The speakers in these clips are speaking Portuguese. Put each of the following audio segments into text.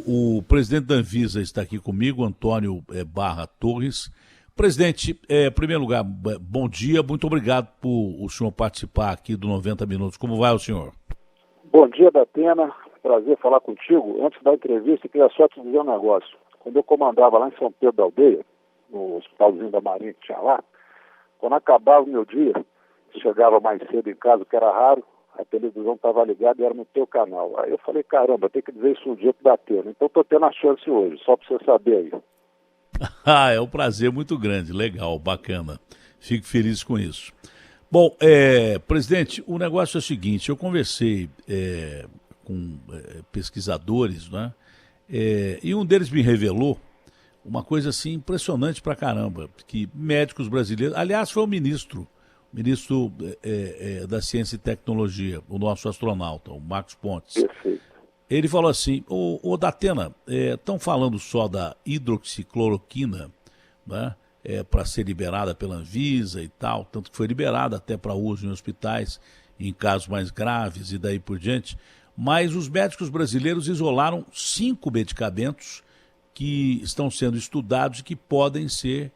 O presidente da Anvisa está aqui comigo, Antônio Barra Torres. Presidente, em primeiro lugar, bom dia, muito obrigado por o senhor participar aqui do 90 Minutos. Como vai o senhor? Bom dia, Datena. Prazer falar contigo. Antes da entrevista, queria só te dizer um negócio. Quando eu comandava lá em São Pedro da Aldeia, no hospitalzinho da Marinha que tinha lá, quando acabava o meu dia, chegava mais cedo em casa, que era raro, a televisão estava ligada e era no teu canal. Aí eu falei, caramba, tem que dizer isso um dia pro Datena. Então estou tendo a chance hoje, só para você saber aí. É um prazer muito grande, legal, bacana. Fico feliz com isso. Bom, presidente, o negócio é o seguinte, eu conversei com pesquisadores, né? E um deles me revelou uma coisa assim impressionante pra caramba, que médicos brasileiros, aliás, foi o ministro da Ciência e Tecnologia, o nosso astronauta, o Marcos Pontes. Perfeito. Ele falou assim, ô Datena, estão falando só da hidroxicloroquina, né, para ser liberada pela Anvisa e tal, tanto que foi liberada até para uso em hospitais, em casos mais graves e daí por diante, mas os médicos brasileiros isolaram 5 medicamentos que estão sendo estudados e que podem ser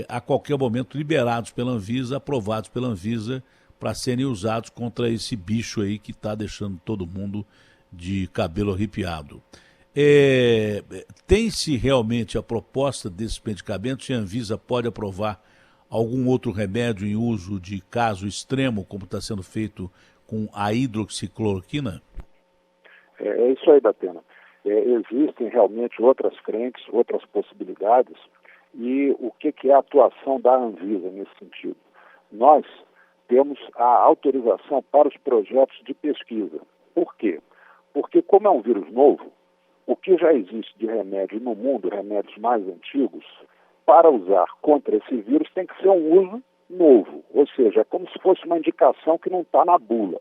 a qualquer momento liberados pela Anvisa, aprovados pela Anvisa para serem usados contra esse bicho aí que está deixando todo mundo de cabelo arrepiado. Tem-se realmente a proposta desses medicamentos e a Anvisa pode aprovar algum outro remédio em uso de caso extremo, como está sendo feito com a hidroxicloroquina? É isso aí, Datena. Existem realmente outras frentes, outras possibilidades. E o que é a atuação da Anvisa nesse sentido? Nós temos a autorização para os projetos de pesquisa. Por quê? Porque como é um vírus novo, o que já existe de remédio no mundo, remédios mais antigos, para usar contra esse vírus tem que ser um uso novo. Ou seja, é como se fosse uma indicação que não está na bula.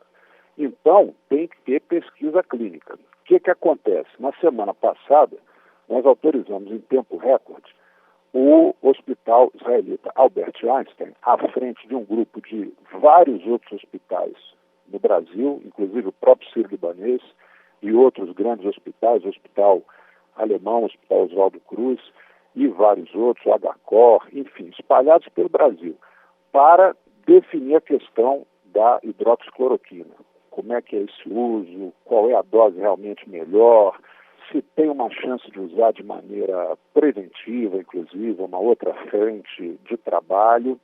Então, tem que ter pesquisa clínica. O que acontece? Na semana passada, nós autorizamos em tempo recorde o Hospital Israelita Albert Einstein, à frente de um grupo de vários outros hospitais no Brasil, inclusive o próprio Sírio-Libanês e outros grandes hospitais, o Hospital Alemão, o Hospital Oswaldo Cruz e vários outros, o HCOR, enfim, espalhados pelo Brasil, para definir a questão da hidroxicloroquina. Como é que é esse uso, qual é a dose realmente melhor, se tem uma chance de usar de maneira preventiva, inclusive, uma outra frente de trabalho.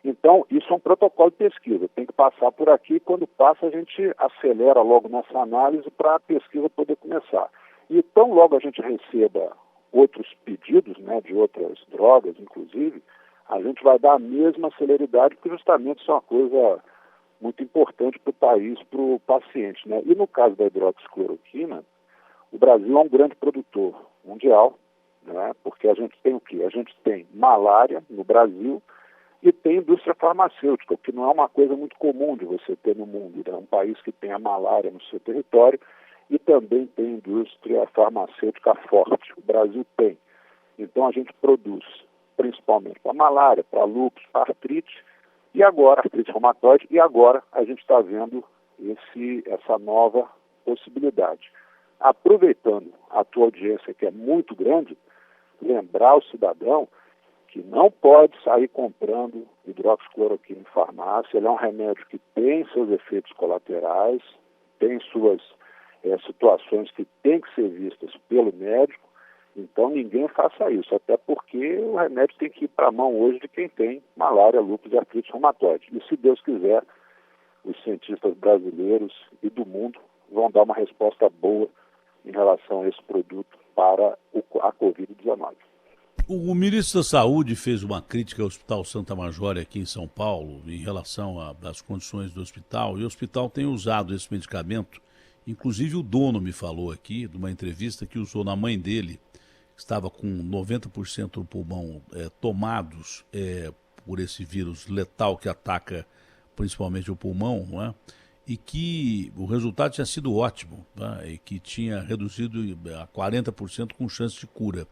Então, isso é um protocolo de pesquisa, tem que passar por aqui, e quando passa a gente acelera logo nossa análise para a pesquisa poder começar. E tão logo a gente receba outros pedidos, né, de outras drogas, inclusive, a gente vai dar a mesma celeridade, porque justamente isso é uma coisa muito importante para o país, para o paciente, né? E no caso da hidroxicloroquina, o Brasil é um grande produtor mundial, né? Porque a gente tem o quê? A gente tem malária no Brasil e tem indústria farmacêutica, o que não é uma coisa muito comum de você ter no mundo. É um país que tem a malária no seu território e também tem indústria farmacêutica forte. O Brasil tem. Então a gente produz principalmente para malária, para lúpus, para artrite, e agora, artrite reumatoide, e agora a gente está vendo essa nova possibilidade. Aproveitando a tua audiência, que é muito grande, lembrar o cidadão que não pode sair comprando hidroxicloroquina em farmácia. Ele é um remédio que tem seus efeitos colaterais, tem suas situações que têm que ser vistas pelo médico, então ninguém faça isso, até porque o remédio tem que ir para a mão hoje de quem tem malária, lúpus e artrite reumatoide. E se Deus quiser, os cientistas brasileiros e do mundo vão dar uma resposta boa em relação a esse produto para a Covid-19. O ministro da Saúde fez uma crítica ao Hospital Santa Major aqui em São Paulo em relação às condições do hospital, e o hospital tem usado esse medicamento. Inclusive o dono me falou aqui, de uma entrevista, que usou na mãe dele, que estava com 90% do pulmão tomados por esse vírus letal que ataca principalmente o pulmão, não é? E que o resultado tinha sido ótimo, né? E que tinha reduzido a 40% com chance de cura.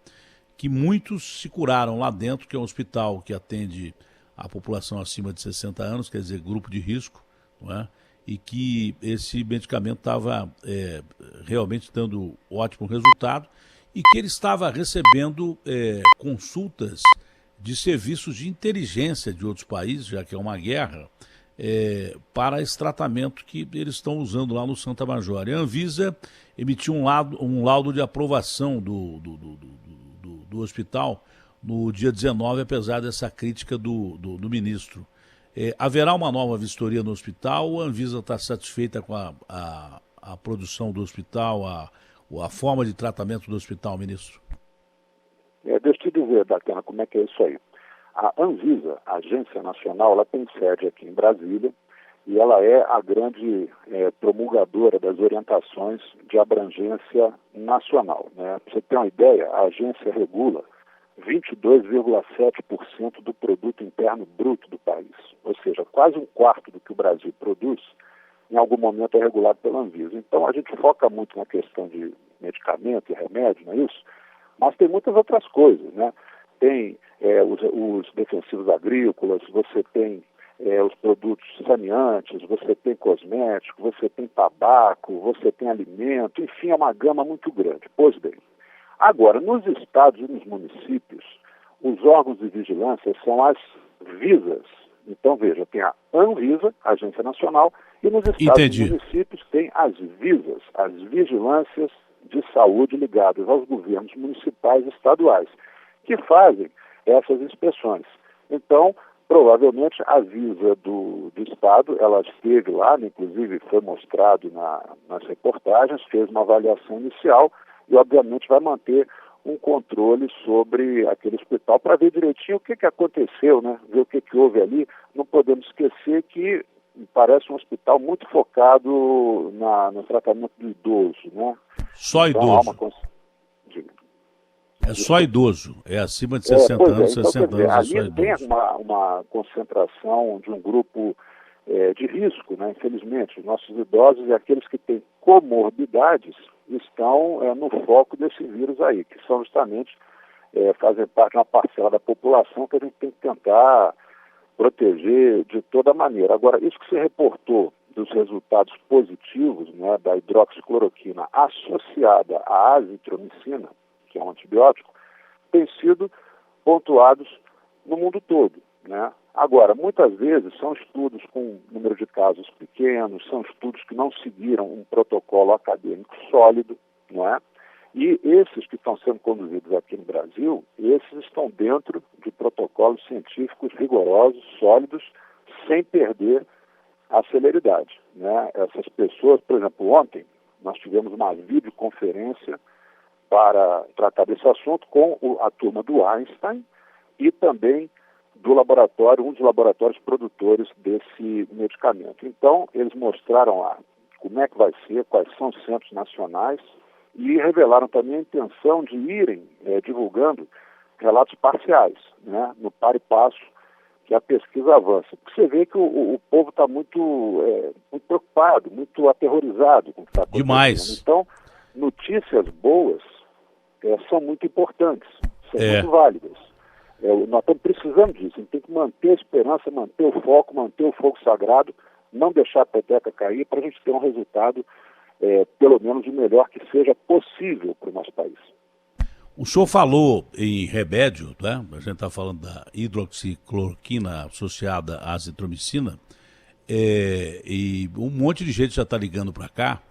Que muitos se curaram lá dentro, que é um hospital que atende a população acima de 60 anos, quer dizer, grupo de risco, não é? e que esse medicamento estava realmente dando ótimo resultado e que ele estava recebendo consultas de serviços de inteligência de outros países, já que é uma guerra, para esse tratamento que eles estão usando lá no Santa Major. E a Anvisa emitiu um laudo de aprovação do hospital no dia 19, apesar dessa crítica do ministro. Haverá uma nova vistoria no hospital ou a Anvisa está satisfeita com a produção do hospital, a forma de tratamento do hospital, ministro? Deixa eu te dizer, Datena, como é que é isso aí. A Anvisa, a Agência Nacional, ela tem sede aqui em Brasília e ela é a grande promulgadora das orientações de abrangência nacional, né? Para você ter uma ideia, a agência regula 22,7% do produto interno bruto do país, ou seja, quase um quarto do que o Brasil produz, em algum momento é regulado pela Anvisa. Então a gente foca muito na questão de medicamento e remédio, não é isso? Mas tem muitas outras coisas, né? Tem os defensivos agrícolas, você tem os produtos saneantes, você tem cosméticos, você tem tabaco, você tem alimento, enfim, é uma gama muito grande. Pois bem, agora, nos estados e nos municípios, os órgãos de vigilância são as visas. Então, veja, tem a Anvisa, a Agência Nacional, e nos estados e municípios tem as visas, as vigilâncias de saúde ligadas aos governos municipais e estaduais, que fazem essas inspeções. Então, provavelmente, a Visa do Estado, ela esteve lá, inclusive foi mostrado nas reportagens, fez uma avaliação inicial e, obviamente, vai manter um controle sobre aquele hospital para ver direitinho o que aconteceu, né? Ver o que houve ali. Não podemos esquecer que parece um hospital muito focado no tratamento do idoso, né? Só então, idoso? É só idoso, é acima de 60 anos, então, 60 anos é só ali tem idoso. uma concentração de um grupo de risco, né? Infelizmente, os nossos idosos e aqueles que têm comorbidades estão no foco desse vírus aí, que são justamente fazem parte de uma parcela da população que a gente tem que tentar proteger de toda maneira. Agora, isso que você reportou dos resultados positivos, né, da hidroxicloroquina associada à azitromicina, que é um antibiótico, tem sido pontuados no mundo todo, né? Agora, muitas vezes são estudos com número de casos pequenos, são estudos que não seguiram um protocolo acadêmico sólido, não é? E esses que estão sendo conduzidos aqui no Brasil, esses estão dentro de protocolos científicos rigorosos, sólidos, sem perder a celeridade, né? Essas pessoas, por exemplo, ontem nós tivemos uma videoconferência para tratar desse assunto com a turma do Einstein e também do laboratório, um dos laboratórios produtores desse medicamento. Então, eles mostraram lá como é que vai ser, quais são os centros nacionais e revelaram também a intenção de irem divulgando relatos parciais, né, no par e passo que a pesquisa avança. Porque você vê que o povo está muito preocupado, muito aterrorizado com o que está acontecendo. Demais. Então, notícias boas são muito importantes, são muito válidas. Nós estamos precisando disso, a gente tem que manter a esperança, manter o foco, manter o fogo sagrado, não deixar a peteca cair para a gente ter um resultado, pelo menos o melhor que seja possível para o nosso país. O senhor falou em remédio, né? A gente está falando da hidroxicloroquina associada à azitromicina, e um monte de gente já está ligando para cá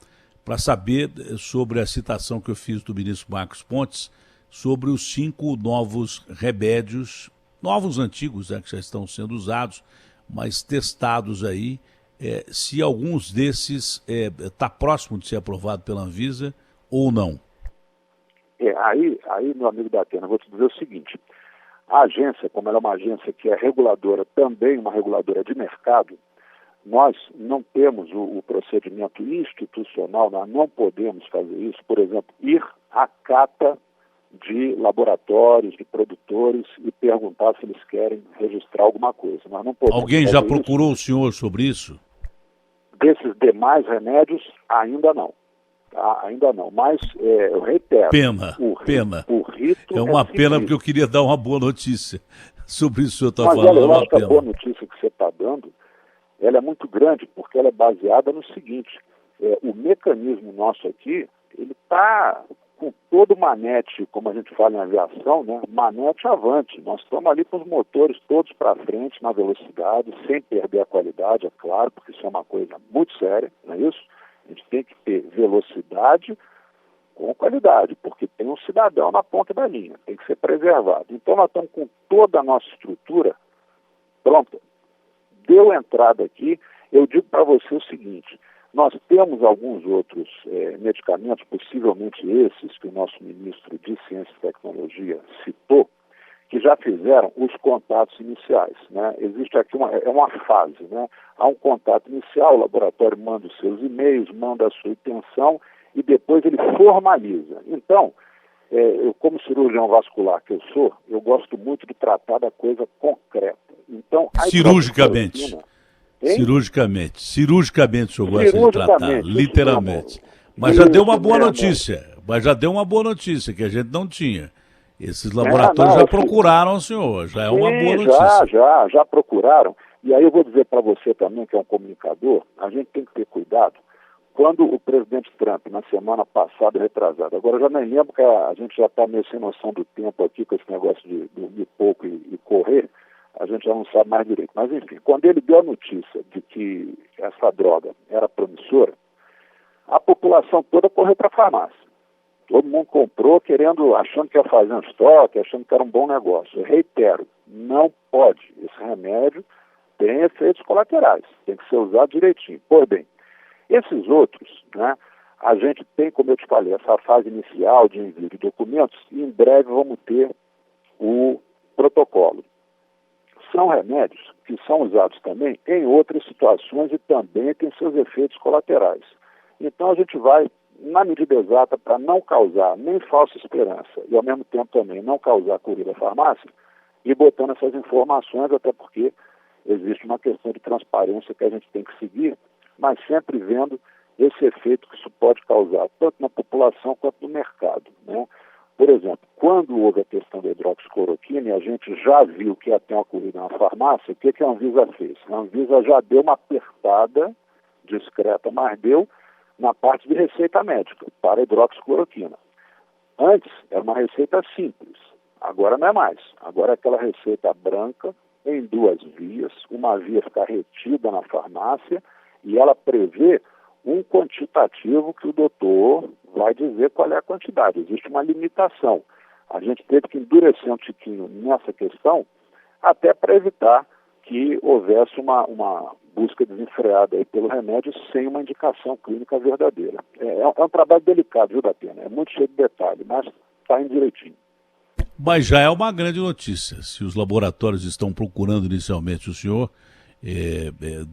para saber sobre a citação que eu fiz do ministro Marcos Pontes sobre os 5 novos remédios, novos antigos, né, que já estão sendo usados, mas testados aí, se alguns desses está próximo de ser aprovado pela Anvisa ou não. Aí, meu amigo Datena, vou te dizer o seguinte, a agência, como ela é uma agência que é reguladora, também uma reguladora de mercado, nós não temos o procedimento institucional, nós não podemos fazer isso, por exemplo, ir à cata de laboratórios, de produtores e perguntar se eles querem registrar alguma coisa. Nós não podemos. Alguém já procurou o senhor sobre isso? Desses demais remédios, ainda não. Tá? Ainda não, mas eu reitero. Pena. O rito é uma pena porque eu queria dar uma boa notícia sobre isso que o senhor está falando. Mas olha, eu acho que a boa notícia que você está dando ela é muito grande porque ela é baseada no seguinte, o mecanismo nosso aqui, ele está com todo o manete, como a gente fala em aviação, né, manete avante. Nós estamos ali com os motores todos para frente na velocidade, sem perder a qualidade, é claro, porque isso é uma coisa muito séria, não é isso? A gente tem que ter velocidade com qualidade, porque tem um cidadão na ponta da linha, tem que ser preservado. Então nós estamos com toda a nossa estrutura pronta. Deu entrada aqui, eu digo para você o seguinte, nós temos alguns outros medicamentos, possivelmente esses que o nosso ministro de Ciência e Tecnologia citou, que já fizeram os contatos iniciais, né? Existe aqui uma fase, né? Há um contato inicial, o laboratório manda os seus e-mails, manda a sua intenção e depois ele formaliza. Então, eu como cirurgião vascular que eu sou, eu gosto muito de tratar da coisa concreta. Então, cirurgicamente. Cirurgicamente o senhor gosta de tratar, literalmente. Mas já deu uma boa notícia, que a gente não tinha. Esses laboratórios já procuraram o senhor, já é uma boa notícia. Já procuraram. E aí eu vou dizer para você também, que é um comunicador, a gente tem que ter cuidado. Quando o presidente Trump, na semana passada, retrasada, agora eu já nem lembro que a gente já está meio sem noção do tempo aqui, com esse negócio de dormir pouco e correr, a gente já não sabe mais direito. Mas enfim, quando ele deu a notícia de que essa droga era promissora, a população toda correu para a farmácia. Todo mundo comprou achando que ia fazer um estoque, achando que era um bom negócio. Eu reitero, não pode. Esse remédio tem efeitos colaterais, tem que ser usado direitinho. Pois bem, esses outros, né, a gente tem, como eu te falei, essa fase inicial de envio de documentos e em breve vamos ter o protocolo. São remédios que são usados também em outras situações e também têm seus efeitos colaterais. Então a gente vai, na medida exata, para não causar nem falsa esperança e ao mesmo tempo também não causar corrida à farmácia, e botando essas informações, até porque existe uma questão de transparência que a gente tem que seguir, mas sempre vendo esse efeito que isso pode causar, tanto na população quanto no mercado, né? Por exemplo, quando houve a questão da hidroxicloroquina, e a gente já viu que ia ter uma corrida na farmácia, o que a Anvisa fez? A Anvisa já deu uma apertada discreta, mas deu na parte de receita médica para a hidroxicloroquina. Antes era uma receita simples, agora não é mais. Agora é aquela receita branca em 2 vias, uma via ficar retida na farmácia e ela prevê um quantitativo que o doutor vai dizer qual é a quantidade. Existe uma limitação. A gente teve que endurecer um tiquinho nessa questão até para evitar que houvesse uma busca desenfreada aí pelo remédio sem uma indicação clínica verdadeira. É um trabalho delicado, viu, Datena? É muito cheio de detalhe, mas está indo direitinho. Mas já é uma grande notícia. Se os laboratórios estão procurando inicialmente o senhor,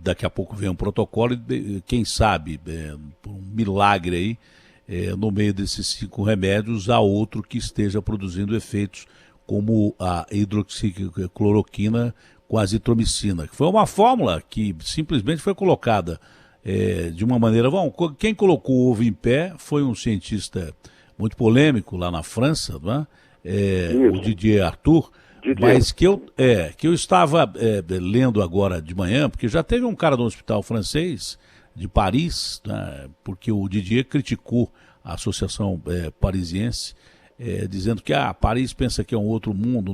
daqui a pouco vem um protocolo e quem sabe, por um milagre aí, no meio desses 5 remédios, há outro que esteja produzindo efeitos como a hidroxicloroquina com a azitromicina, que foi uma fórmula que simplesmente foi colocada de uma maneira... Bom, quem colocou o ovo em pé foi um cientista muito polêmico lá na França, não é? O Didier Arthur, mas que eu estava lendo agora de manhã, porque já teve um cara do hospital francês de Paris, né, porque o Didier criticou a Associação Parisiense, dizendo que Paris pensa que é um outro mundo,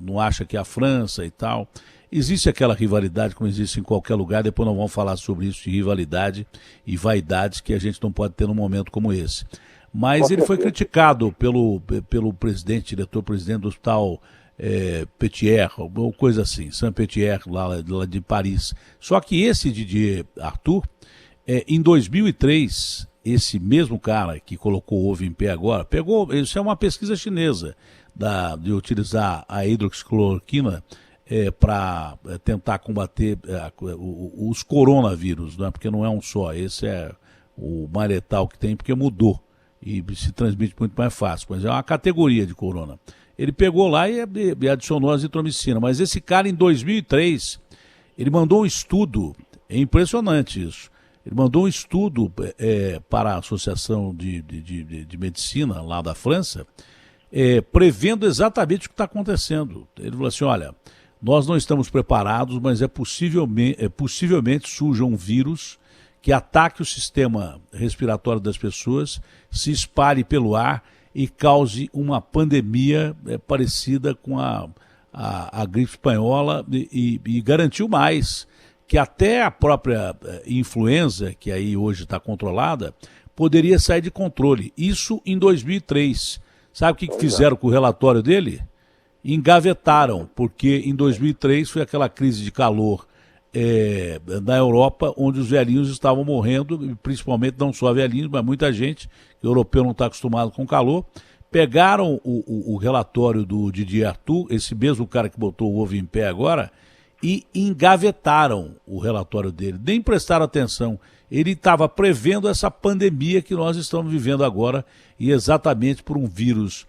não acha que é a França e tal. Existe aquela rivalidade, como existe em qualquer lugar, depois nós vamos falar sobre isso, de rivalidade e vaidades que a gente não pode ter num momento como esse. Mas ele foi criticado pelo diretor-presidente do hospital Petier, ou coisa assim, Saint-Petier, lá de Paris. Só que esse Didier Arthur, em 2003, esse mesmo cara que colocou o ovo em pé agora, isso é uma pesquisa chinesa, de utilizar a hidroxicloroquina para tentar combater os coronavírus, né? Porque não é um só, esse é o mais letal que tem, porque mudou e se transmite muito mais fácil, mas é uma categoria de corona. Ele pegou lá e adicionou a azitromicina, mas esse cara em 2003, ele mandou um estudo, é impressionante isso, ele mandou um estudo para a Associação de Medicina lá da França, prevendo exatamente o que está acontecendo. Ele falou assim, olha, Nós não estamos preparados, mas possivelmente surja um vírus que ataque o sistema respiratório das pessoas, se espalhe pelo ar e cause uma pandemia parecida com a gripe espanhola e garantiu mais, que até a própria influenza, que aí hoje está controlada, poderia sair de controle. Isso em 2003. Sabe o que fizeram com o relatório dele? Engavetaram, porque em 2003 foi aquela crise de calor na Europa, onde os velhinhos estavam morrendo, principalmente não só velhinhos, mas muita gente, que o europeu não está acostumado com calor. Pegaram o relatório do Didier Arthur, esse mesmo cara que botou o ovo em pé agora, e engavetaram o relatório dele, nem prestaram atenção. Ele estava prevendo essa pandemia que nós estamos vivendo agora, e exatamente por um vírus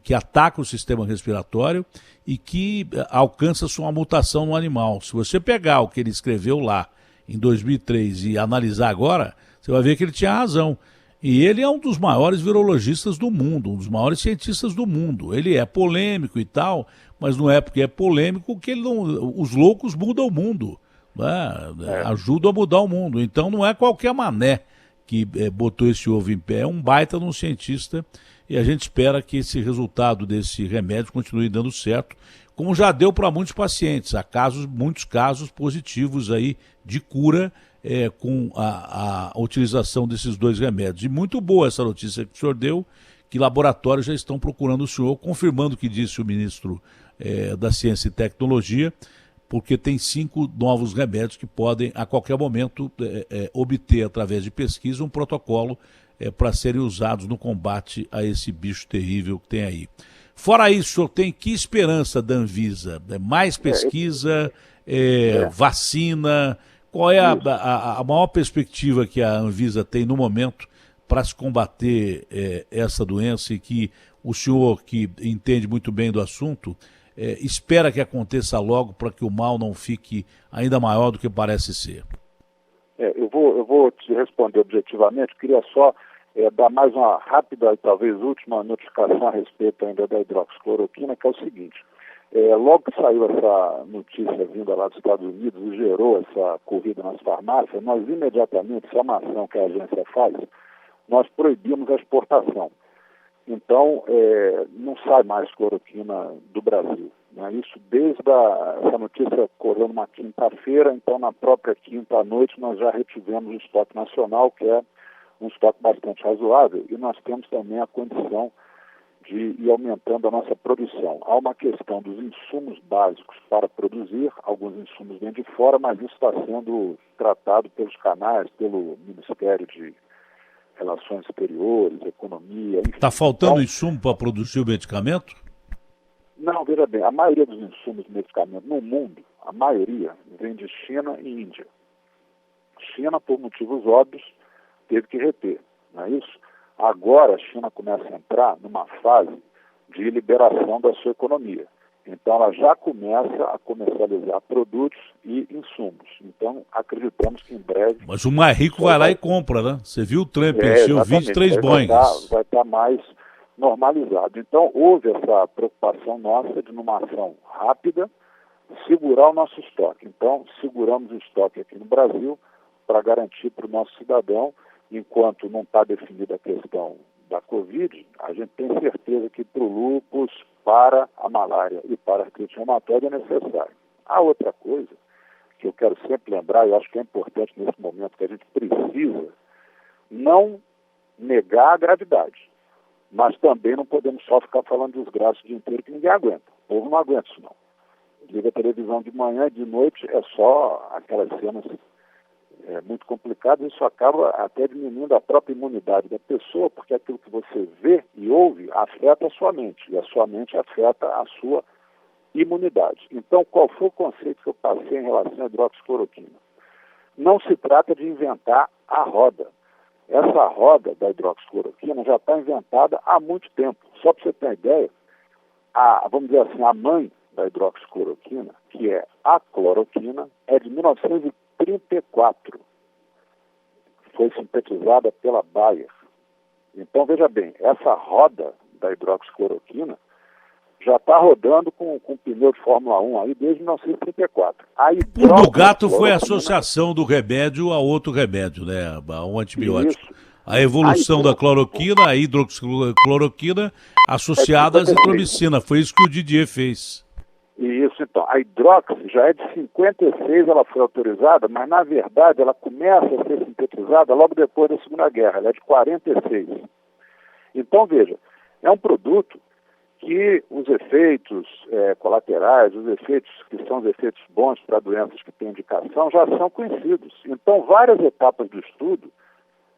que ataca o sistema respiratório e que alcança sua mutação no animal. Se você pegar o que ele escreveu lá em 2003 e analisar agora, você vai ver que ele tinha razão. E ele é um dos maiores virologistas do mundo, um dos maiores cientistas do mundo. Ele é polêmico e tal, mas não é porque é polêmico que ele não, os loucos mudam o mundo, né? Ajudam a mudar o mundo. Então não é qualquer mané que botou esse ovo em pé, é um baita de um cientista, e a gente espera que esse resultado desse remédio continue dando certo, como já deu para muitos pacientes. Há muitos casos positivos aí de cura com a utilização desses dois remédios. E muito boa essa notícia que o senhor deu, que laboratórios já estão procurando o senhor, confirmando o que disse o ministro da Ciência e Tecnologia, porque tem 5 novos remédios que podem, a qualquer momento, obter, através de pesquisa, um protocolo para serem usados no combate a esse bicho terrível que tem aí. Fora isso, o senhor tem que esperança da Anvisa? Mais pesquisa, vacina? Qual é a maior perspectiva que a Anvisa tem no momento para se combater essa doença, e que o senhor, que entende muito bem do assunto, espera que aconteça logo para que o mal não fique ainda maior do que parece ser? Eu vou te responder objetivamente. Queria só dar mais uma rápida e talvez última notificação a respeito ainda da hidroxicloroquina, que é o seguinte. Logo que saiu essa notícia vinda lá dos Estados Unidos e gerou essa corrida nas farmácias, nós imediatamente, essa é uma ação que a agência faz, nós proibimos a exportação. Então, não sai mais cloroquina do Brasil, né? Isso desde essa notícia ocorreu numa quinta-feira, então na própria quinta à noite nós já retivemos o estoque nacional, que é um estoque bastante razoável, e nós temos também a condição de ir aumentando a nossa produção. Há uma questão dos insumos básicos para produzir, alguns insumos vêm de fora, mas isso está sendo tratado pelos canais, pelo Ministério de Relações Exteriores, Economia, enfim. Está faltando insumo para produzir o medicamento? Não, veja bem, a maioria dos insumos de medicamento no mundo, a maioria vem de China e Índia. China, por motivos óbvios, teve que reter, não é isso? Agora a China começa a entrar numa fase de liberação da sua economia. Então ela já começa a comercializar produtos e insumos. Então acreditamos que em breve... Mas o mais rico vai lá e compra, né? Você viu o Trump encheu 23 Boeings. Vai estar mais normalizado. Então houve essa preocupação nossa de, numa ação rápida, segurar o nosso estoque. Então seguramos o estoque aqui no Brasil para garantir para o nosso cidadão, enquanto não está definida a questão da Covid, a gente tem certeza que para o lúpus, para a malária e para a artrite reumatoide é necessário. Há outra coisa que eu quero sempre lembrar, e eu acho que é importante nesse momento, que a gente precisa não negar a gravidade, mas também não podemos só ficar falando desgraça o dia inteiro, que ninguém aguenta. O povo não aguenta isso não. Liga a televisão de manhã e de noite, é só aquelas cenas muito complicadas, isso acaba até diminuindo a própria imunidade da pessoa, porque aquilo que você vê e ouve afeta a sua mente, e a sua mente afeta a sua imunidade. Então, qual foi o conceito que eu passei em relação à hidroxicloroquina? Não se trata de inventar a roda. Essa roda da hidroxicloroquina já está inventada há muito tempo. Só para você ter uma ideia, vamos dizer assim, a mãe da hidroxicloroquina, que é a cloroquina, é de 1934. Foi sintetizada pela Bayer. Então, veja bem, essa roda da hidroxicloroquina já está rodando com pneu de Fórmula 1 aí desde 1934. O do gato foi a associação do remédio a outro remédio, né? A um antibiótico. Isso. A evolução da cloroquina, a hidroxicloroquina associada à azitromicina. Foi isso que o Didier fez. Isso, então. A hidroxi já é de 56, ela foi autorizada, mas na verdade ela começa a ser sintetizada logo depois da Segunda Guerra. Ela é de 46. Então, veja, é um produto que os efeitos colaterais, os efeitos que são os efeitos bons para doenças que têm indicação, já são conhecidos. Então, várias etapas do estudo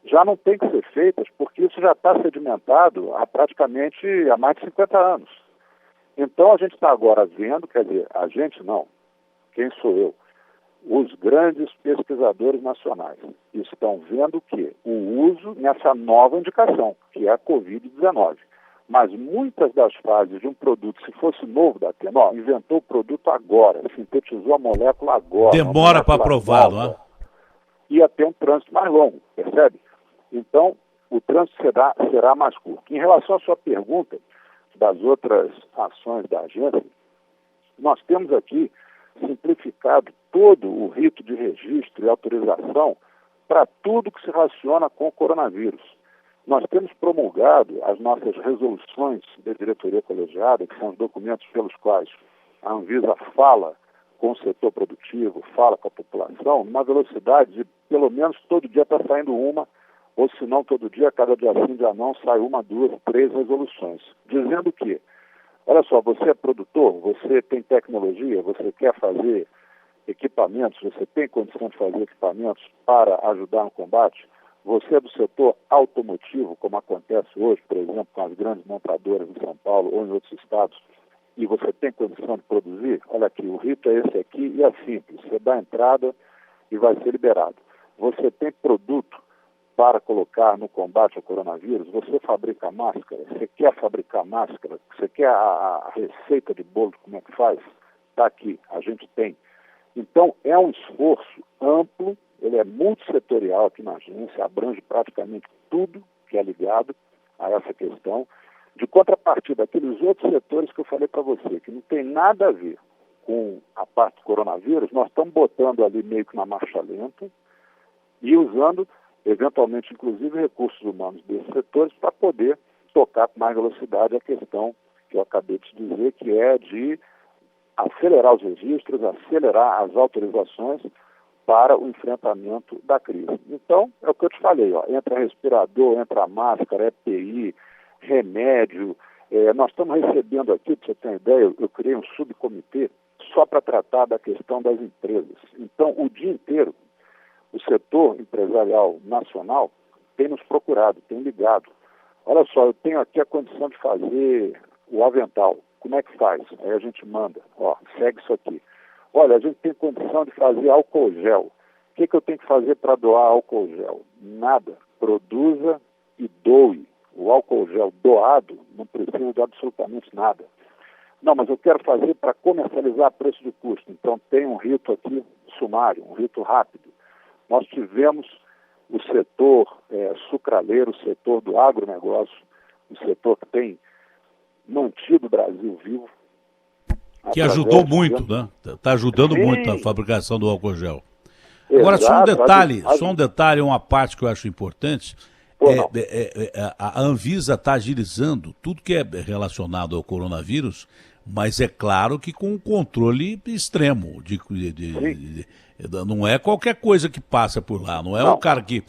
já não têm que ser feitas, porque isso já está sedimentado há praticamente há mais de 50 anos. Então, a gente está agora vendo, quer dizer, a gente não, quem sou eu? Os grandes pesquisadores nacionais estão vendo que o uso nessa nova indicação, que é a Covid-19. Mas muitas das fases de um produto, se fosse novo da Atena, inventou o produto agora, sintetizou a molécula agora. Demora para aprovar, não é? Ia ter um trânsito mais longo, percebe? Então, o trânsito será mais curto. Em relação à sua pergunta das outras ações da agência, nós temos aqui simplificado todo o rito de registro e autorização para tudo que se relaciona com o coronavírus. Nós temos promulgado as nossas resoluções da diretoria colegiada, que são os documentos pelos quais a Anvisa fala com o setor produtivo, fala com a população, numa velocidade de, pelo menos, todo dia está saindo uma, ou se não todo dia, cada dia sim, dia não, sai uma, duas, três resoluções, dizendo que, olha só, você é produtor, você tem tecnologia, você quer fazer equipamentos, você tem condição de fazer equipamentos para ajudar no combate, você é do setor automotivo, como acontece hoje, por exemplo, com as grandes montadoras em São Paulo ou em outros estados, e você tem condição de produzir, olha aqui, o rito é esse aqui e é simples, você dá entrada e vai ser liberado. Você tem produto para colocar no combate ao coronavírus, você fabrica máscara, você quer fabricar máscara, você quer a receita de bolo, como é que faz? Está aqui, a gente tem. Então, é um esforço amplo, ele é multissetorial aqui na agência, abrange praticamente tudo que é ligado a essa questão, de contrapartida daqueles outros setores que eu falei para você, que não tem nada a ver com a parte do coronavírus, nós estamos botando ali meio que na marcha lenta e usando, eventualmente, inclusive, recursos humanos desses setores para poder tocar com mais velocidade a questão que eu acabei de dizer, que é de acelerar os registros, acelerar as autorizações para o enfrentamento da crise. Então, é o que eu te falei, ó, entra respirador, entra máscara, EPI, remédio. Nós estamos recebendo aqui, para você ter uma ideia, eu criei um subcomitê só para tratar da questão das empresas. Então, o dia inteiro, o setor empresarial nacional tem nos procurado, tem ligado. Olha só, eu tenho aqui a condição de fazer o avental. Como é que faz? Aí a gente manda, ó, segue isso aqui. Olha, a gente tem condição de fazer álcool gel. O que eu tenho que fazer para doar álcool gel? Nada. Produza e doe. O álcool gel doado não precisa de absolutamente nada. Não, mas eu quero fazer para comercializar a preço de custo. Então tem um rito aqui sumário, um rito rápido. Nós tivemos o setor sucraleiro, o setor do agronegócio, o setor que tem mantido o Brasil vivo. Que ajudou muito, né? Está ajudando muito na fabricação do álcool gel. Agora, só um detalhe, uma parte que eu acho importante. A Anvisa está agilizando tudo que é relacionado ao coronavírus, mas é claro que com um controle extremo. Não é qualquer coisa que passa por lá, não é o cara que...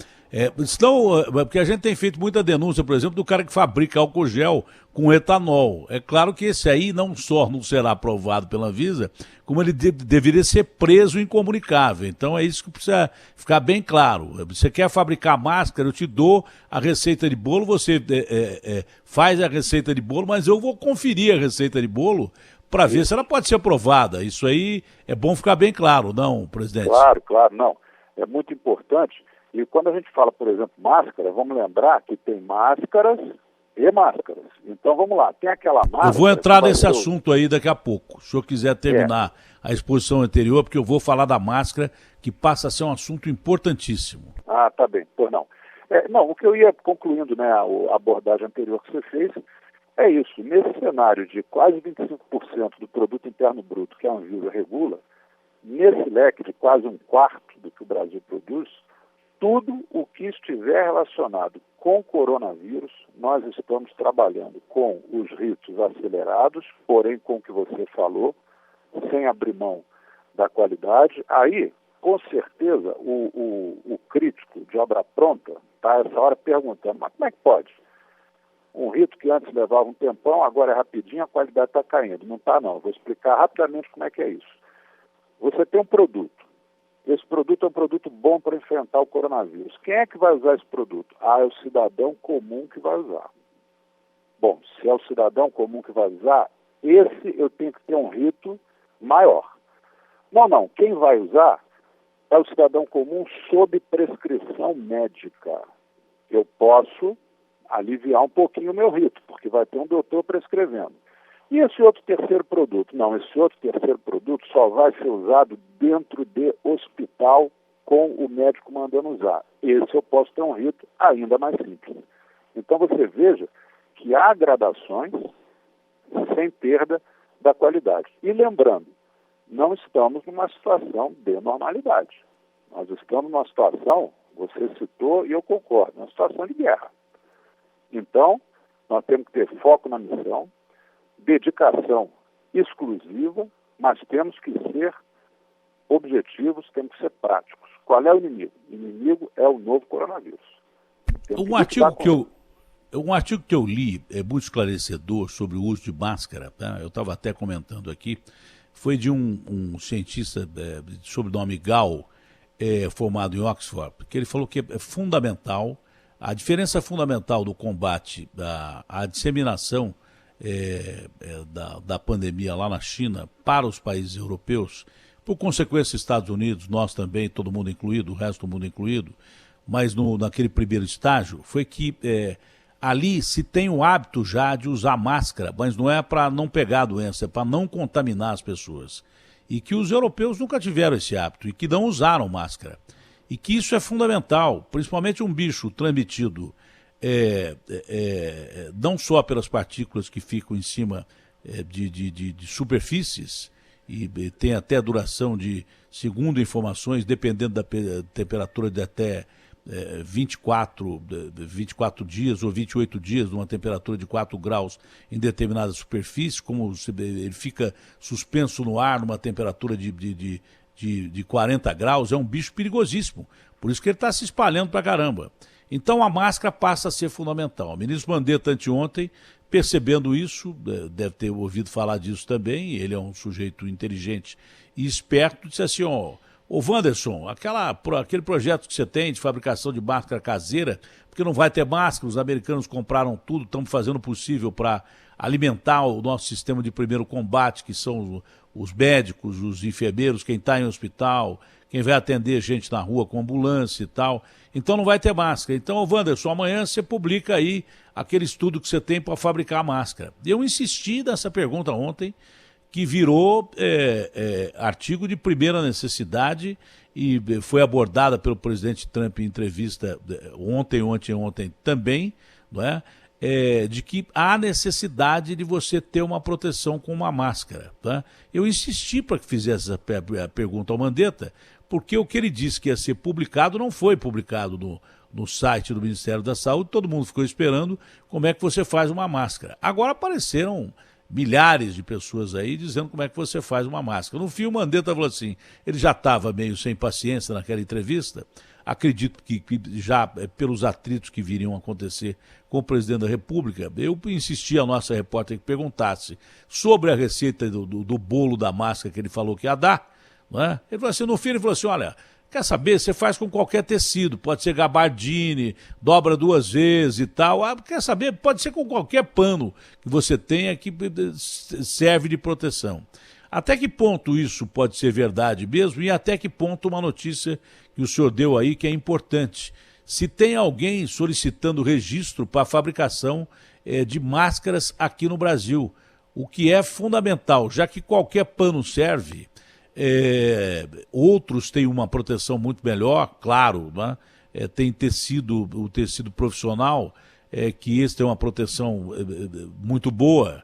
porque a gente tem feito muita denúncia, por exemplo, do cara que fabrica álcool gel com etanol. É claro que esse aí não só não será aprovado pela Anvisa, como ele deveria ser preso e incomunicável. Então é isso que precisa ficar bem claro. Você quer fabricar máscara, eu te dou a receita de bolo, você faz a receita de bolo, mas eu vou conferir a receita de bolo para ver se ela pode ser aprovada. Isso aí é bom ficar bem claro, não, presidente? Claro, não. É muito importante. E quando a gente fala, por exemplo, máscara, vamos lembrar que tem máscaras e máscaras. Então vamos lá, tem aquela máscara... Eu vou entrar nesse assunto aí daqui a pouco, se o senhor quiser terminar a exposição anterior, porque eu vou falar da máscara, que passa a ser um assunto importantíssimo. Ah, tá bem, pois não. Não, o que eu ia concluindo, né, a abordagem anterior que você fez, É isso. Nesse cenário de quase 25% do produto interno bruto que a Anvisa regula, nesse leque de quase um quarto do que o Brasil produz, tudo o que estiver relacionado com o coronavírus, nós estamos trabalhando com os ritos acelerados, porém com o que você falou, sem abrir mão da qualidade. Aí, com certeza, o crítico de obra pronta está essa hora perguntando, mas como é que pode? Um rito que antes levava um tempão, agora é rapidinho, a qualidade está caindo. Não está, não. Vou explicar rapidamente como é que é isso. Você tem um produto. Esse produto é um produto bom para enfrentar o coronavírus. Quem é que vai usar esse produto? É o cidadão comum que vai usar. Bom, se é o cidadão comum que vai usar, esse eu tenho que ter um rito maior. Não. Quem vai usar é o cidadão comum sob prescrição médica. Eu posso aliviar um pouquinho o meu rito, porque vai ter um doutor prescrevendo. E esse outro terceiro produto? Não, esse outro terceiro produto só vai ser usado dentro de hospital com o médico mandando usar. Esse eu posso ter um rito ainda mais simples. Então você veja que há gradações sem perda da qualidade. E lembrando, não estamos numa situação de normalidade. Nós estamos numa situação, você citou e eu concordo, uma situação de guerra. Então, nós temos que ter foco na missão, dedicação exclusiva, mas temos que ser objetivos, temos que ser práticos. Qual é o inimigo? O inimigo é o novo coronavírus. Um artigo que eu li é muito esclarecedor sobre o uso de máscara, tá? Eu estava até comentando aqui, foi de um cientista de sobrenome Gall, formado em Oxford, que ele falou que é fundamental, a diferença fundamental do combate à disseminação da pandemia lá na China para os países europeus, por consequência Estados Unidos, nós também, todo mundo incluído, o resto do mundo incluído, mas naquele primeiro estágio, foi que ali se tem o hábito já de usar máscara, mas não é para não pegar a doença, é para não contaminar as pessoas. E que os europeus nunca tiveram esse hábito e que não usaram máscara. E que isso é fundamental, principalmente um bicho transmitido não só pelas partículas que ficam em cima de superfícies, e tem até duração de, segundo informações, dependendo da temperatura de até 24 dias ou 28 dias, numa temperatura de 4 graus em determinada superfície, como ele fica suspenso no ar numa temperatura de 40 graus, é um bicho perigosíssimo. Por isso que ele está se espalhando pra caramba. Então a máscara passa a ser fundamental. O ministro Mandetta anteontem, percebendo isso, deve ter ouvido falar disso também, ele é um sujeito inteligente e esperto, disse assim, ô Wanderson, aquele projeto que você tem de fabricação de máscara caseira, porque não vai ter máscara, os americanos compraram tudo, estamos fazendo o possível para alimentar o nosso sistema de primeiro combate, que são os médicos, os enfermeiros, quem está em hospital, quem vai atender gente na rua com ambulância e tal. Então não vai ter máscara. Então, Wanderson, amanhã você publica aí aquele estudo que você tem para fabricar a máscara. Eu insisti nessa pergunta ontem, que virou artigo de primeira necessidade e foi abordada pelo presidente Trump em entrevista ontem também, não é? De que há necessidade de você ter uma proteção com uma máscara. Tá? Eu insisti para que fizesse essa pergunta ao Mandetta, porque o que ele disse que ia ser publicado não foi publicado no site do Ministério da Saúde, todo mundo ficou esperando como é que você faz uma máscara. Agora apareceram milhares de pessoas aí dizendo como é que você faz uma máscara. No fim, o Mandetta falou assim, ele já estava meio sem paciência naquela entrevista, acredito que já pelos atritos que viriam acontecer com o presidente da República, eu insisti a nossa repórter que perguntasse sobre a receita do bolo da máscara que ele falou que ia dar, não é? Ele falou assim, no fim ele falou assim, olha, quer saber, você faz com qualquer tecido, pode ser gabardine, dobra 2 vezes e tal, quer saber, pode ser com qualquer pano que você tenha que serve de proteção. Até que ponto isso pode ser verdade mesmo e até que ponto uma notícia que o senhor deu aí que é importante. Se tem alguém solicitando registro para a fabricação de máscaras aqui no Brasil, o que é fundamental, já que qualquer pano serve, outros têm uma proteção muito melhor, claro, né? Tem o tecido profissional, que esse tem uma proteção muito boa,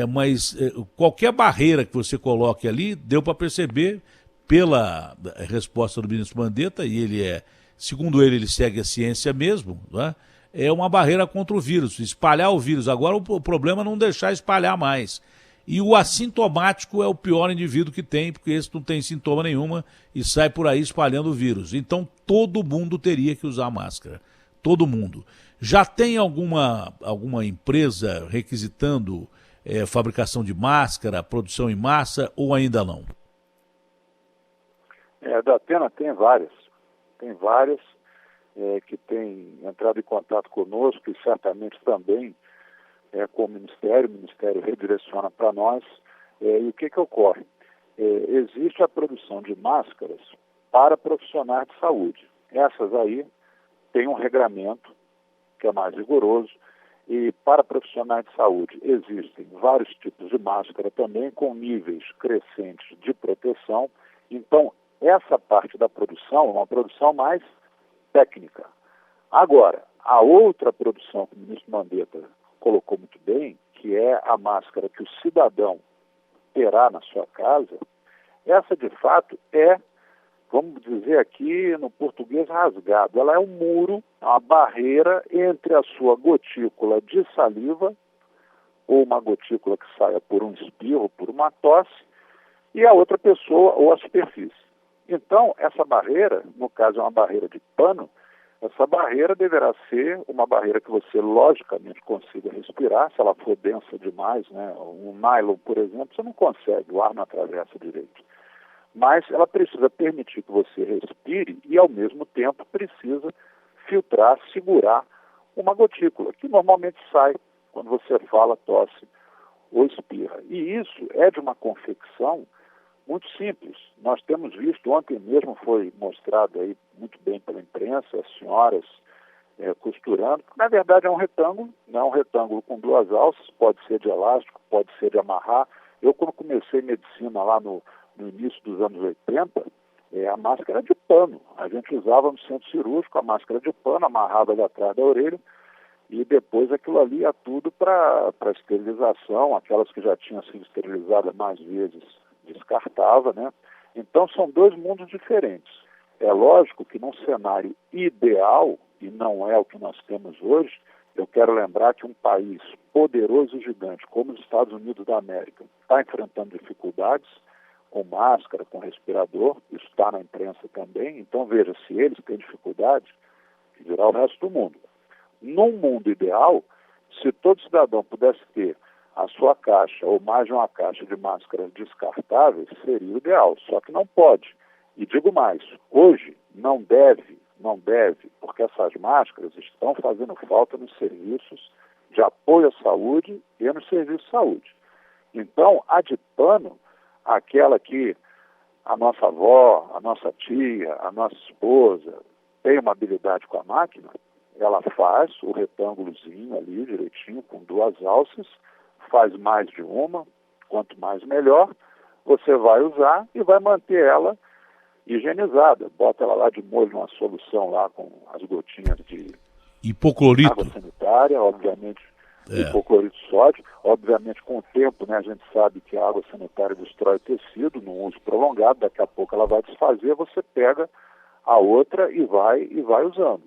mas qualquer barreira que você coloque ali, deu para perceber pela resposta do ministro Mandetta, e segundo ele segue a ciência mesmo, né? É uma barreira contra o vírus, espalhar o vírus. Agora o problema é não deixar espalhar mais. E o assintomático é o pior indivíduo que tem, porque esse não tem sintoma nenhuma e sai por aí espalhando o vírus. Então todo mundo teria que usar máscara. Todo mundo. Já tem alguma empresa requisitando fabricação de máscara, produção em massa, ou ainda não? Da Atena tem várias. Tem várias que têm entrado em contato conosco e certamente também com o Ministério redireciona para nós. E o que ocorre? Existe a produção de máscaras para profissionais de saúde. Essas aí têm um regramento que é mais rigoroso, e para profissionais de saúde existem vários tipos de máscara também com níveis crescentes de proteção. Então, essa parte da produção é uma produção mais técnica. Agora, a outra produção que o ministro Mandetta colocou muito bem, que é a máscara que o cidadão terá na sua casa, essa de fato vamos dizer aqui no português rasgado, ela é um muro, uma barreira entre a sua gotícula de saliva, ou uma gotícula que saia por um espirro, por uma tosse, e a outra pessoa ou a superfície. Então, essa barreira, no caso é uma barreira de pano, essa barreira deverá ser uma barreira que você logicamente consiga respirar. Se ela for densa demais, né, um nylon, por exemplo, você não consegue, o ar não atravessa direito. Mas ela precisa permitir que você respire e, ao mesmo tempo, precisa filtrar, segurar uma gotícula, que normalmente sai quando você fala, tosse ou espirra. E isso é de uma confecção muito simples. Nós temos visto, ontem mesmo foi mostrado aí muito bem pela imprensa, as senhoras costurando, que na verdade é um retângulo, não é um retângulo com duas alças, pode ser de elástico, pode ser de amarrar. Eu, quando comecei medicina lá no início dos anos 80, a máscara era de pano. A gente usava no centro cirúrgico a máscara de pano, amarrada ali atrás da orelha, e depois aquilo ali ia tudo para esterilização, aquelas que já tinham sido esterilizadas mais vezes descartava, né? Então são dois mundos diferentes. É lógico que num cenário ideal, e não é o que nós temos hoje, eu quero lembrar que um país poderoso e gigante como os Estados Unidos da América está enfrentando dificuldades com máscara, com respirador, isso está na imprensa também. Então veja, se eles têm dificuldade, que dirá o resto do mundo. Num mundo ideal, se todo cidadão pudesse ter a sua caixa ou mais de uma caixa de máscaras descartáveis, seria o ideal, só que não pode. E digo mais, hoje não deve, porque essas máscaras estão fazendo falta nos serviços de apoio à saúde e nos serviços de saúde. Então, a de pano, aquela que a nossa avó, a nossa tia, a nossa esposa tem uma habilidade com a máquina, ela faz o retângulozinho ali direitinho, com duas alças, faz mais de uma, quanto mais melhor, você vai usar e vai manter ela higienizada. Bota ela lá de molho numa solução lá com as gotinhas de hipoclorito, água sanitária, obviamente, hipoclorito de sódio. Obviamente, com o tempo, né, a gente sabe que a água sanitária destrói o tecido num uso prolongado, daqui a pouco ela vai desfazer, você pega a outra e vai usando.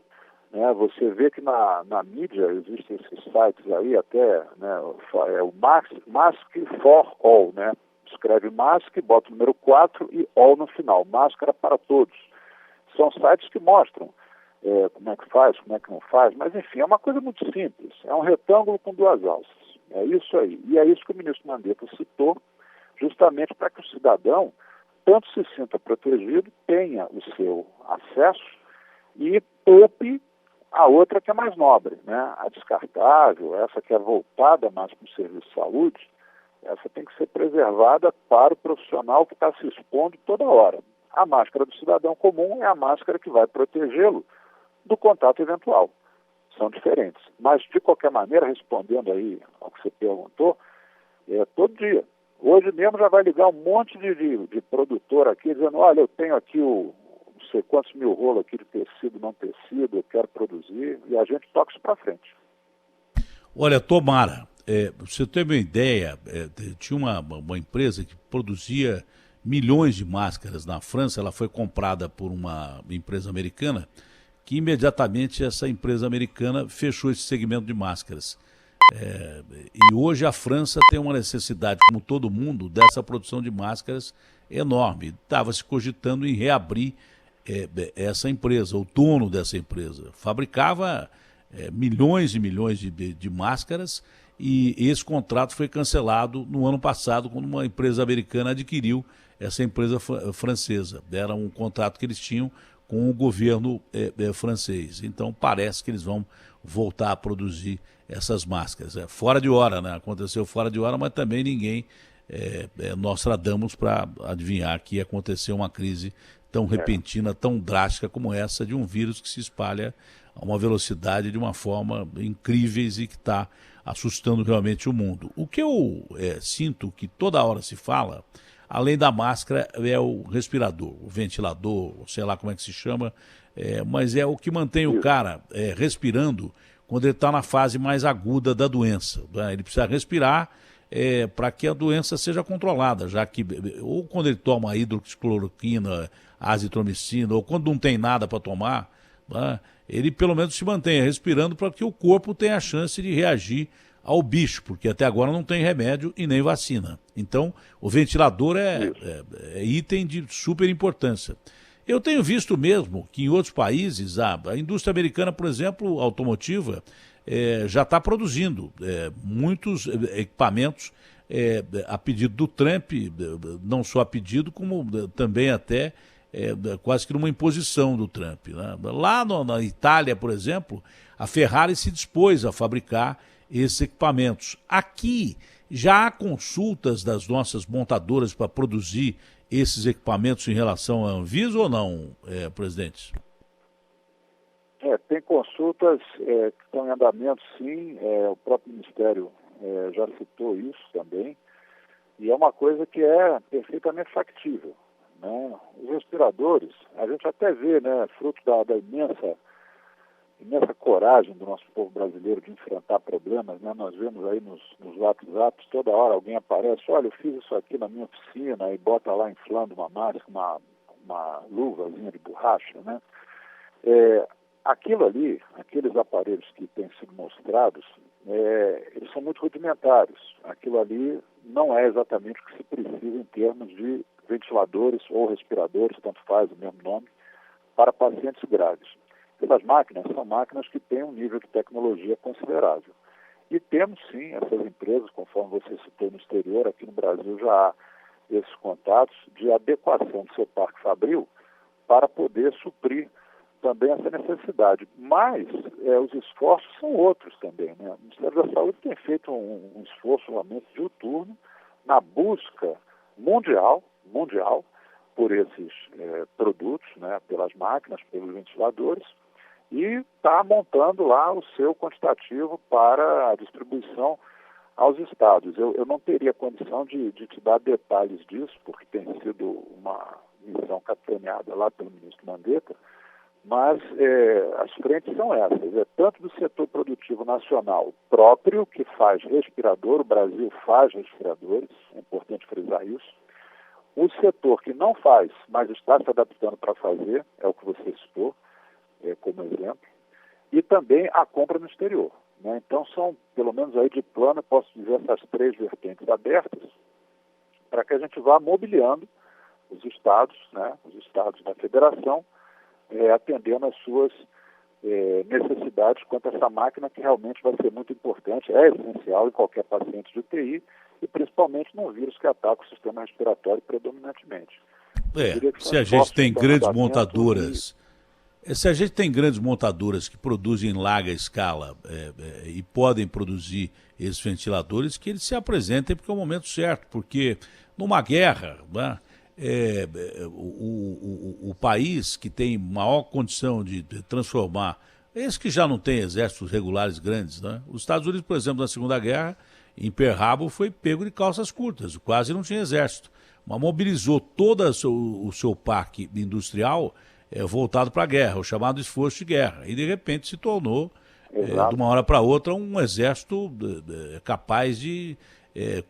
Você vê que na mídia existem esses sites aí, até, né, o Mask for All, né? Escreve mask, bota o número 4 e all no final, máscara para todos. São sites que mostram como é que faz, como é que não faz, mas enfim, é uma coisa muito simples, é um retângulo com duas alças, é isso aí. E é isso que o ministro Mandetta citou, justamente para que o cidadão tanto se sinta protegido, tenha o seu acesso e poupe a outra que é mais nobre, né? A descartável, essa que é voltada mais para o serviço de saúde, essa tem que ser preservada para o profissional que está se expondo toda hora. A máscara do cidadão comum é a máscara que vai protegê-lo do contato eventual. São diferentes. Mas, de qualquer maneira, respondendo aí ao que você perguntou, todo dia. Hoje mesmo já vai ligar um monte de produtor aqui dizendo, olha, eu tenho aqui não sei quantos mil rolos aqui de tecido, não tecido, eu quero produzir, e a gente toca isso para frente. Olha, tomara. Pra você ter uma ideia, tinha uma empresa que produzia milhões de máscaras na França, ela foi comprada por uma empresa americana, que imediatamente essa empresa americana fechou esse segmento de máscaras. E hoje a França tem uma necessidade, como todo mundo, dessa produção de máscaras enorme. Estava se cogitando em reabrir essa empresa, o dono dessa empresa. Fabricava milhões e milhões de máscaras e esse contrato foi cancelado no ano passado quando uma empresa americana adquiriu essa empresa francesa. Era um contrato que eles tinham com o governo francês. Então parece que eles vão voltar a produzir essas máscaras. Fora de hora, né? Aconteceu fora de hora, mas também ninguém Nostradamus para adivinhar que ia acontecer uma crise tão repentina, tão drástica como essa de um vírus que se espalha a uma velocidade de uma forma incríveis e que está assustando realmente o mundo. O que eu sinto que toda hora se fala, além da máscara, é o respirador, o ventilador, sei lá como é que se chama, mas é o que mantém o cara respirando quando ele está na fase mais aguda da doença. Né? Ele precisa respirar para que a doença seja controlada, já que ou quando ele toma hidroxicloroquina, azitromicina, ou quando não tem nada para tomar, né? Ele pelo menos se mantenha respirando para que o corpo tenha a chance de reagir ao bicho, porque até agora não tem remédio e nem vacina. Então, o ventilador é item de super importância. Eu tenho visto mesmo que em outros países, a indústria americana, por exemplo, automotiva, já está produzindo muitos equipamentos a pedido do Trump, não só a pedido, como também até quase que numa imposição do Trump. Né? Lá na Itália, por exemplo, a Ferrari se dispôs a fabricar esses equipamentos. Aqui já há consultas das nossas montadoras para produzir esses equipamentos em relação à Anvisa ou não, presidente? Tem consultas que estão em andamento, sim. O próprio Ministério já citou isso também. E é uma coisa que é perfeitamente factível. Né? Os respiradores, a gente até vê, né, fruto da imensa coragem do nosso povo brasileiro de enfrentar problemas, né? Nós vemos aí nos WhatsApps, toda hora alguém aparece, olha, eu fiz isso aqui na minha oficina, e bota lá inflando uma máscara, uma luvazinha de borracha, né? Aquilo ali, aqueles aparelhos que têm sido mostrados, eles são muito rudimentares. Aquilo ali não é exatamente o que se precisa em termos de ventiladores ou respiradores, tanto faz o mesmo nome, para pacientes graves. Essas máquinas são máquinas que têm um nível de tecnologia considerável. E temos, sim, essas empresas, conforme você citou no exterior, aqui no Brasil já há esses contatos de adequação do seu parque fabril para poder suprir também essa necessidade. Mas os esforços são outros também. Né? O Ministério da Saúde tem feito um esforço realmente diuturno na busca mundial por esses produtos, né? Pelas máquinas, pelos ventiladores, e está montando lá o seu quantitativo para a distribuição aos estados. Eu não teria condição de te dar detalhes disso, porque tem sido uma missão capitaneada lá pelo ministro Mandetta, mas as frentes são essas. Tanto do setor produtivo nacional próprio, que faz respirador, o Brasil faz respiradores, é importante frisar isso. O setor que não faz, mas está se adaptando para fazer, é o que você citou, como exemplo, e também a compra no exterior. Né? Então são, pelo menos aí de plano, eu posso dizer essas três vertentes abertas, para que a gente vá mobiliando os estados, né? Os estados da federação, atendendo às suas necessidades quanto a essa máquina, que realmente vai ser muito importante, é essencial em qualquer paciente de UTI, e principalmente num vírus que ataca o sistema respiratório predominantemente. Se a gente tem grandes montadoras, se a gente tem grandes montadoras que produzem em larga escala e podem produzir esses ventiladores, que eles se apresentem porque é o momento certo, porque numa guerra, né, o país que tem maior condição de transformar, esse que já não tem exércitos regulares grandes, né? Os Estados Unidos, por exemplo, na Segunda Guerra, em Pearl Harbor, foi pego de calças curtas, quase não tinha exército, mas mobilizou todo o seu parque industrial voltado para a guerra, o chamado esforço de guerra, e de repente se tornou de uma hora para outra, um exército capaz de,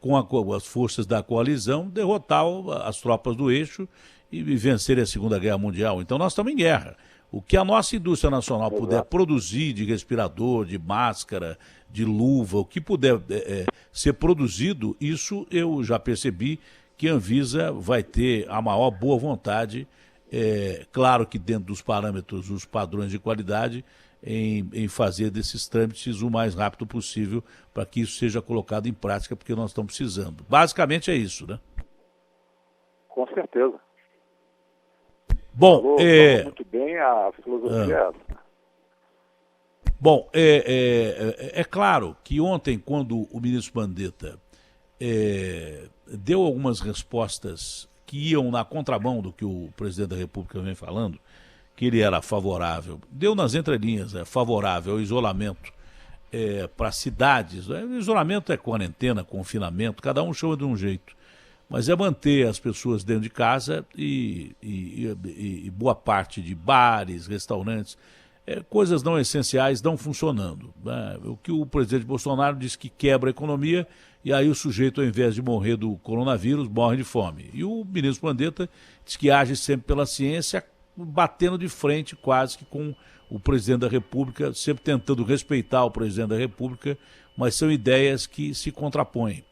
com as forças da coalizão, derrotar as tropas do eixo e vencer a Segunda Guerra Mundial. Então nós estamos em guerra. O que a nossa indústria nacional puder produzir de respirador, de máscara, de luva, o que puder ser produzido, isso eu já percebi que a Anvisa vai ter a maior boa vontade, claro que dentro dos parâmetros, os padrões de qualidade, em fazer desses trâmites o mais rápido possível para que isso seja colocado em prática, porque nós estamos precisando. Basicamente é isso, né? Com certeza. Bom, falou muito bem, a filosofia é essa. Bom, é claro que ontem, quando o ministro Mandetta deu algumas respostas que iam na contramão do que o presidente da República vem falando, que ele era favorável, deu nas entrelinhas, favorável ao isolamento para cidades. Isolamento é quarentena, confinamento, cada um chama de um jeito. Mas é manter as pessoas dentro de casa e boa parte de bares, restaurantes, coisas não essenciais não funcionando. Né? O que o presidente Bolsonaro disse que quebra a economia e aí o sujeito, ao invés de morrer do coronavírus, morre de fome. E o ministro Mandetta diz que age sempre pela ciência, batendo de frente quase que com o presidente da República, sempre tentando respeitar o presidente da República, mas são ideias que se contrapõem.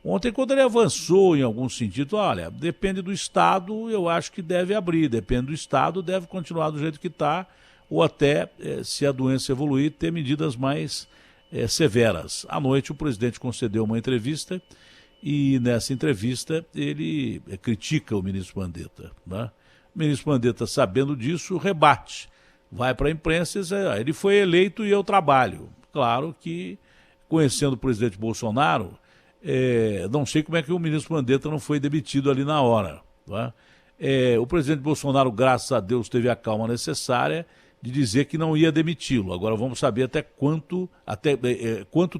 Ontem, quando ele avançou em algum sentido, olha, depende do Estado, eu acho que deve abrir, depende do Estado, deve continuar do jeito que está, ou até, se a doença evoluir, ter medidas mais severas. À noite, o presidente concedeu uma entrevista e, nessa entrevista, ele critica o ministro Mandetta. Né? O ministro Mandetta, sabendo disso, rebate. Vai para a imprensa e diz, ele foi eleito e eu trabalho. Claro que, conhecendo o presidente Bolsonaro, não sei como é que o ministro Mandetta não foi demitido ali na hora. Tá? O presidente Bolsonaro, graças a Deus, teve a calma necessária de dizer que não ia demiti-lo. Agora vamos saber até quanto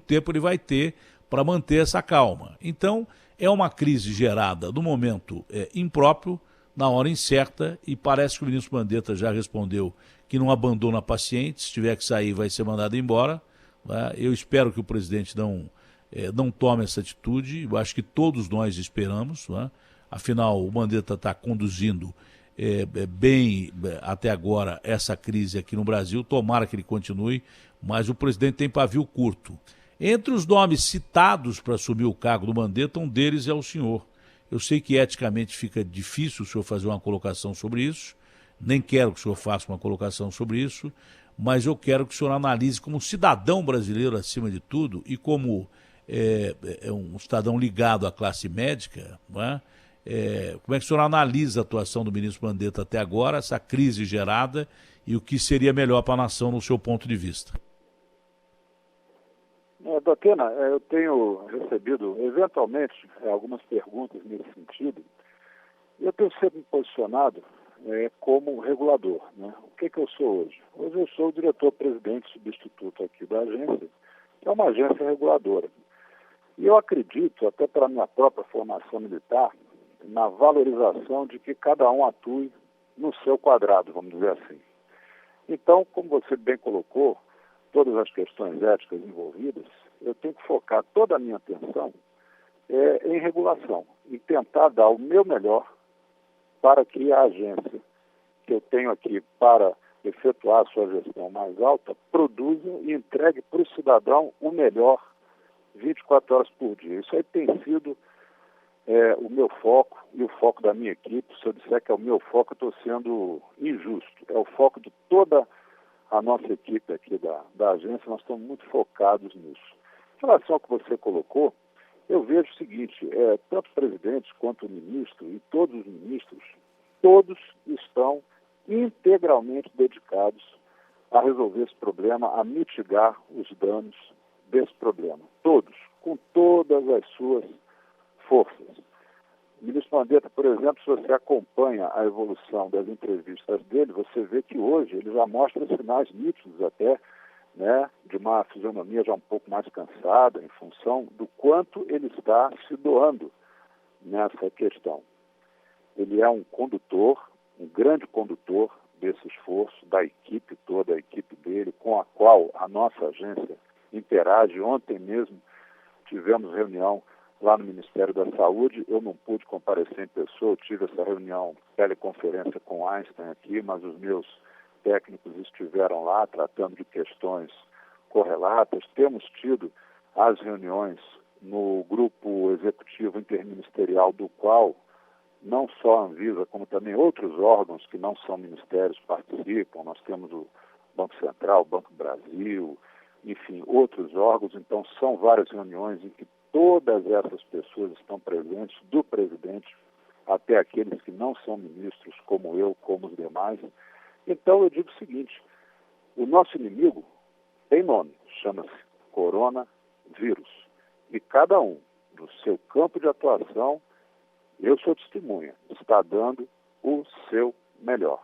tempo ele vai ter para manter essa calma. Então, é uma crise gerada no momento impróprio, na hora incerta, e parece que o ministro Mandetta já respondeu que não abandona pacientes, se tiver que sair vai ser mandado embora. Tá? Eu espero que o presidente não tome essa atitude, eu acho que todos nós esperamos, né? Afinal o Mandetta está conduzindo bem até agora essa crise aqui no Brasil, tomara que ele continue, mas o presidente tem pavio curto. Entre os nomes citados para assumir o cargo do Mandetta, um deles é o senhor. Eu sei que eticamente fica difícil o senhor fazer uma colocação sobre isso, nem quero que o senhor faça uma colocação sobre isso, mas eu quero que o senhor analise como cidadão brasileiro acima de tudo e como um cidadão ligado à classe médica, não é? Como é que o senhor analisa a atuação do ministro Mandetta até agora, essa crise gerada e o que seria melhor para a nação no seu ponto de vista? Datena, eu tenho recebido, eventualmente, algumas perguntas nesse sentido. Eu tenho sempre me posicionado como regulador. Né? O que eu sou hoje? Hoje eu sou o diretor-presidente substituto aqui da agência, que é uma agência reguladora. E eu acredito, até pela minha própria formação militar, na valorização de que cada um atue no seu quadrado, vamos dizer assim. Então, como você bem colocou, todas as questões éticas envolvidas, eu tenho que focar toda a minha atenção em regulação e tentar dar o meu melhor para que a agência que eu tenho aqui para efetuar a sua gestão mais alta produza e entregue para o cidadão o melhor 24 horas por dia. Isso aí tem sido o meu foco e o foco da minha equipe. Se eu disser que é o meu foco, eu estou sendo injusto. É o foco de toda a nossa equipe aqui da agência, nós estamos muito focados nisso. Em relação ao que você colocou, eu vejo o seguinte, tanto o presidente quanto o ministro e todos os ministros, todos estão integralmente dedicados a resolver esse problema, a mitigar os danos desse problema. Todos, com todas as suas forças. O ministro Mandetta, por exemplo, se você acompanha a evolução das entrevistas dele, você vê que hoje ele já mostra sinais nítidos até, né, de uma fisionomia já um pouco mais cansada, em função do quanto ele está se doando nessa questão. Ele é um condutor, um grande condutor desse esforço, da equipe toda, a equipe dele, com a qual a nossa agência interage. Ontem mesmo tivemos reunião lá no Ministério da Saúde. Eu não pude comparecer em pessoa, eu tive essa reunião, teleconferência com Einstein aqui, mas os meus técnicos estiveram lá tratando de questões correlatas. Temos tido as reuniões no grupo executivo interministerial, do qual não só a Anvisa, como também outros órgãos que não são ministérios participam. Nós temos o Banco Central, o Banco do Brasil, enfim, outros órgãos. Então, são várias reuniões em que todas essas pessoas estão presentes, do presidente até aqueles que não são ministros, como eu, como os demais. Então, eu digo o seguinte: o nosso inimigo tem nome, chama-se coronavírus. E cada um, do seu campo de atuação, eu sou testemunha, está dando o seu melhor.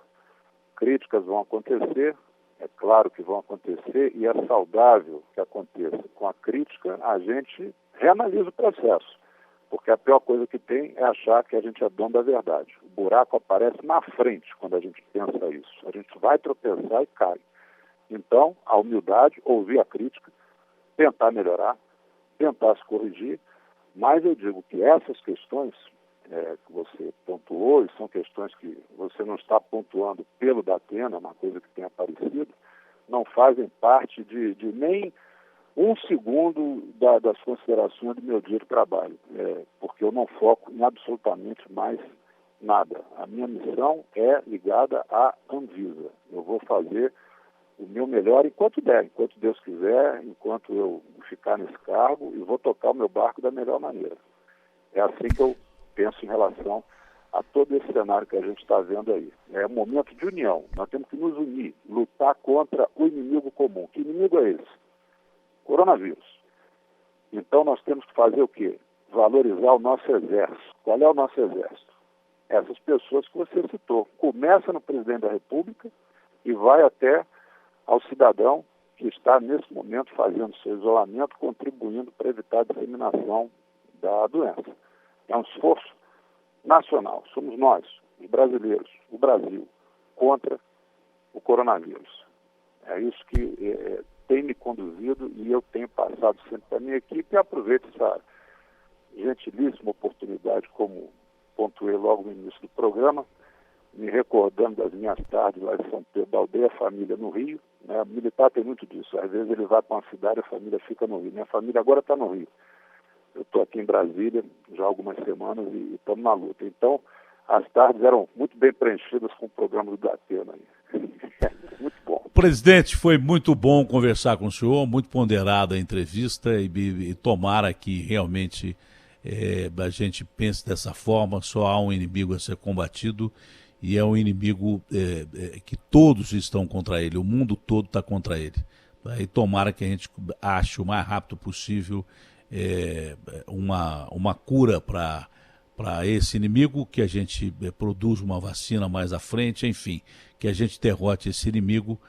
Críticas vão acontecer, é claro que vão acontecer, e é saudável que aconteça. Com a crítica, a gente reanalisa o processo, porque a pior coisa que tem é achar que a gente é dono da verdade. O buraco aparece na frente quando a gente pensa isso. A gente vai tropeçar e cai. Então, a humildade, ouvir a crítica, tentar melhorar, tentar se corrigir, mas eu digo que essas questões que você pontuou, e são questões que você não está pontuando pelo Datena, uma coisa que tem aparecido, não fazem parte de nem um segundo das considerações do meu dia de trabalho, porque eu não foco em absolutamente mais nada. A minha missão é ligada à Anvisa. Eu vou fazer o meu melhor enquanto der, enquanto Deus quiser, enquanto eu ficar nesse cargo, e vou tocar o meu barco da melhor maneira. É assim que eu penso em relação a todo esse cenário que a gente está vendo aí. É um momento de união. Nós temos que nos unir, lutar contra o inimigo comum. Que inimigo é esse? Coronavírus. Então nós temos que fazer o quê? Valorizar o nosso exército. Qual é o nosso exército? Essas pessoas que você citou. Começa no presidente da República e vai até ao cidadão que está, nesse momento, fazendo seu isolamento, contribuindo para evitar a disseminação da doença. É um esforço nacional. Somos nós, os brasileiros, o Brasil, contra o coronavírus. É isso que tem me conduzido e eu tenho passado sempre para a minha equipe, e aproveito essa gentilíssima oportunidade, como pontuei logo no início do programa, me recordando das minhas tardes lá em São Pedro da Aldeia, a família no Rio. Né? O militar tem muito disso. Às vezes ele vai para uma cidade, a família fica no Rio. Minha família agora está no Rio. Eu estou aqui em Brasília já há algumas semanas e estamos na luta. Então, as tardes eram muito bem preenchidas com o programa do Datena. Muito bom. Presidente, foi muito bom conversar com o senhor, muito ponderada a entrevista e tomara que realmente a gente pense dessa forma. Só há um inimigo a ser combatido e é um inimigo que todos estão contra ele, o mundo todo está contra ele. E tomara que a gente ache o mais rápido possível uma cura para esse inimigo, que a gente produza uma vacina mais à frente, enfim, que a gente derrote esse inimigo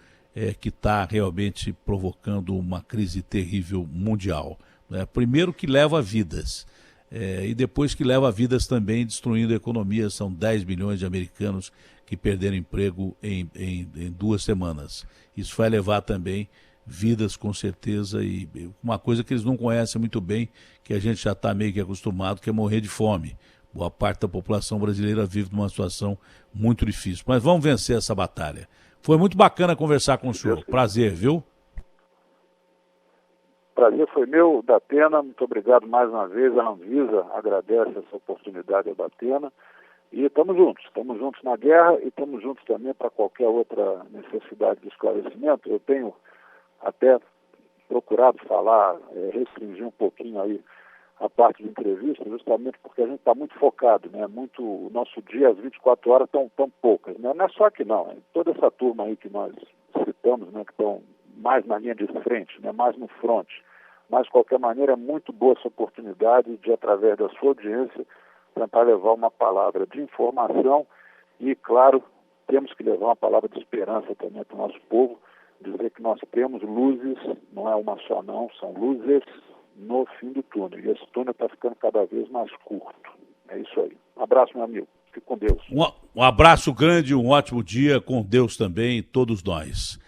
que está realmente provocando uma crise terrível mundial. Né? Primeiro que leva vidas, e depois que leva vidas também destruindo a economia. São 10 milhões de americanos que perderam emprego em 2 semanas. Isso vai levar também vidas, com certeza, e uma coisa que eles não conhecem muito bem, que a gente já está meio que acostumado, que é morrer de fome. Boa parte da população brasileira vive numa situação muito difícil. Mas vamos vencer essa batalha. Foi muito bacana conversar com o senhor. Prazer, viu? Prazer foi meu, Datena. Muito obrigado mais uma vez. A Anvisa agradece essa oportunidade ao Datena. E estamos juntos na guerra e estamos juntos também para qualquer outra necessidade de esclarecimento. Eu tenho até procurado falar, restringir um pouquinho aí a parte de entrevista, justamente porque a gente está muito focado, né? O nosso dia, as 24 horas estão tão poucas, né? Não é só aqui não, toda essa turma aí que nós citamos, né, que estão mais na linha de frente, né, mais no front. Mas, de qualquer maneira, é muito boa essa oportunidade de, através da sua audiência, tentar levar uma palavra de informação e, claro, temos que levar uma palavra de esperança também para o nosso povo, dizer que nós temos luzes, não é uma só não, são luzes no fim do túnel. E esse túnel está ficando cada vez mais curto. É isso aí. Um abraço, meu amigo. Fique com Deus. Um abraço grande, um ótimo dia com Deus também, todos nós.